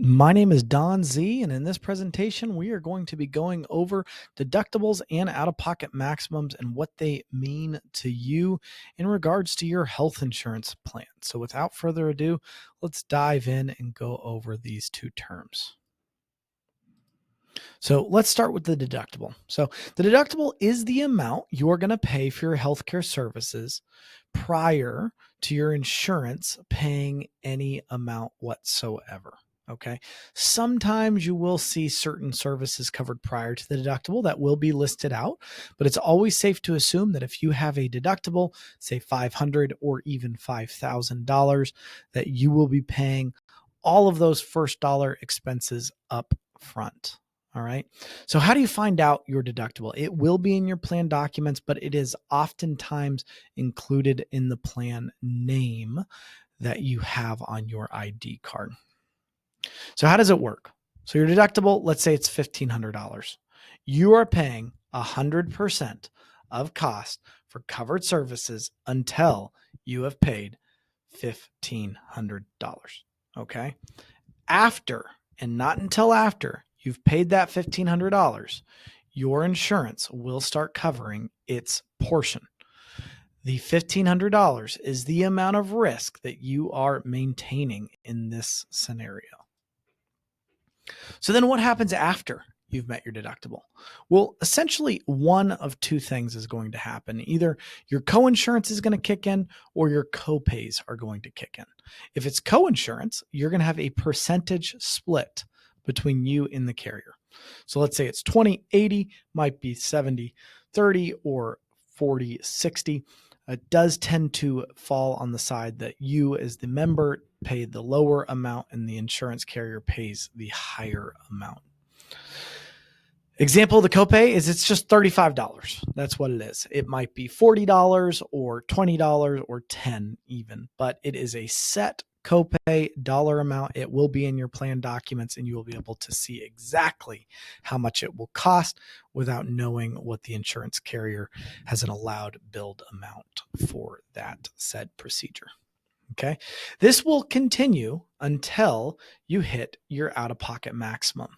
My name is Don Z, and in this presentation, we are going to be going over deductibles and out-of-pocket maximums and what they mean to you in regards to your health insurance plan. So without further ado, let's dive in and go over these two terms. So let's start with the deductible. So the deductible is the amount you're going to pay for your healthcare services prior to your insurance paying any amount whatsoever. Okay. Sometimes you will see certain services covered prior to the deductible that will be listed out, but it's always safe to assume that if you have a deductible, say $500 or even $5,000, that you will be paying all of those first dollar expenses up front. All right. So how do you find out your deductible? It will be in your plan documents, but it is oftentimes included in the plan name that you have on your ID card. So how does it work? So your deductible, let's say it's $1,500. You are paying 100% of cost for covered services until you have paid $1,500. Okay. After, and not until after you've paid that $1,500, your insurance will start covering its portion. The $1,500 is the amount of risk that you are maintaining in this scenario. So then what happens after you've met your deductible? Well, essentially one of two things is going to happen. Either your coinsurance is going to kick in or your copays are going to kick in. If it's coinsurance, you're going to have a percentage split between you and the carrier. So let's say it's 20-80, might be 70-30 or 40-60. It does tend to fall on the side that you as the member pay the lower amount and the insurance carrier pays the higher amount. Example of the copay is it's just $35. That's what it is. It might be $40 or $20 or $10 even, but it is a set copay dollar amount. It will be in your plan documents and you will be able to see exactly how much it will cost without knowing what the insurance carrier has an allowed billed amount for that said procedure. Okay. This will continue until you hit your out-of-pocket maximum.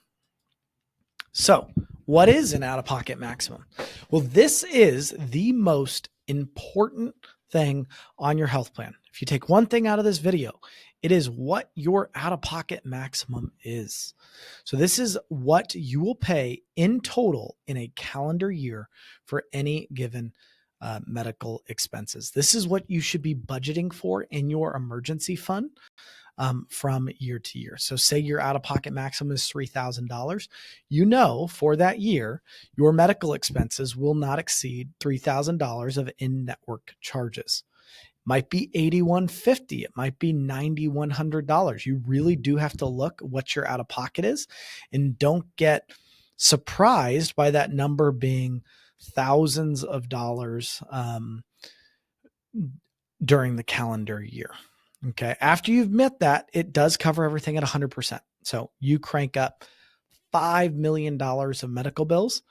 So what is an out-of-pocket maximum? Well, this is the most important thing on your health plan. If you take one thing out of this video, it is what your out-of-pocket maximum is. So this is what you will pay in total in a calendar year for any given medical expenses. This is what you should be budgeting for in your emergency fund from year to year. So say your out-of-pocket maximum is $3,000. You know, for that year, your medical expenses will not exceed $3,000 of in-network charges. Might be $8,150. It might be $9,100. You really do have to look what your out-of-pocket is, and don't get surprised by that number being thousands of dollars during the calendar year. Okay. After you've met that, it does cover everything at 100%. So you crank up $5 million of medical bills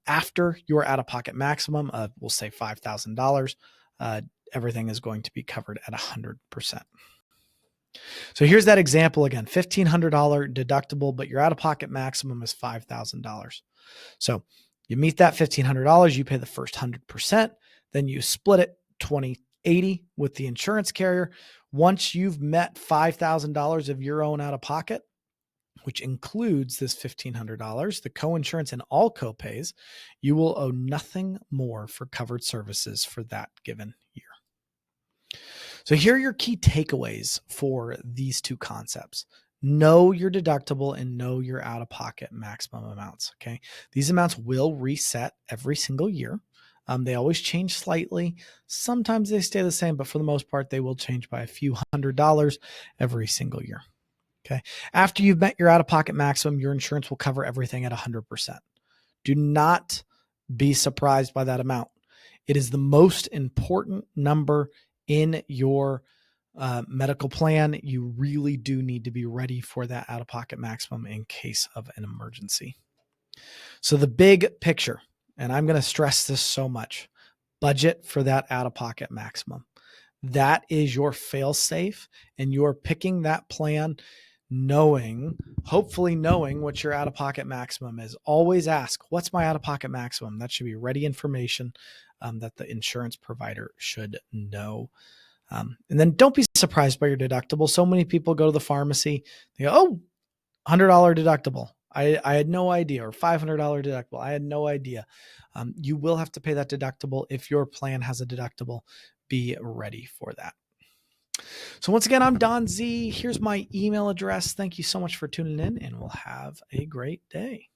after your out-of-pocket maximum of, we'll say $5,000. Everything is going to be covered at 100%. So here's that example again, $1,500 deductible, but your out-of-pocket maximum is $5,000. So you meet that $1,500, you pay the first 100%, then you split it 20-80 with the insurance carrier. Once you've met $5,000 of your own out-of-pocket, which includes this $1,500, the coinsurance and all copays, you will owe nothing more for covered services for that given year. So here are your key takeaways for these two concepts. Know your deductible and know your out-of-pocket maximum amounts. Okay. These amounts will reset every single year. They always change slightly. Sometimes they stay the same, but for the most part, they will change by a few $100s every single year. Okay. After you've met your out-of-pocket maximum, your insurance will cover everything at 100%. Do not be surprised by that amount. It is the most important number in your medical plan. You really do need to be ready for that out-of-pocket maximum in case of an emergency. So the big picture, and I'm going to stress this so much, budget for that out-of-pocket maximum. That is your fail-safe, and you're picking that plan hopefully knowing what your out-of-pocket maximum is. Always ask, what's my out-of-pocket maximum? That should be ready information that the insurance provider should know. And then don't be surprised by your deductible. So many people go to the pharmacy, they go, oh, $100 deductible. I had no idea, or $500 deductible. I had no idea. You will have to pay that deductible if your plan has a deductible. Be ready for that. So once again, I'm Don Z. Here's my email address. Thank you so much for tuning in, and we'll have a great day.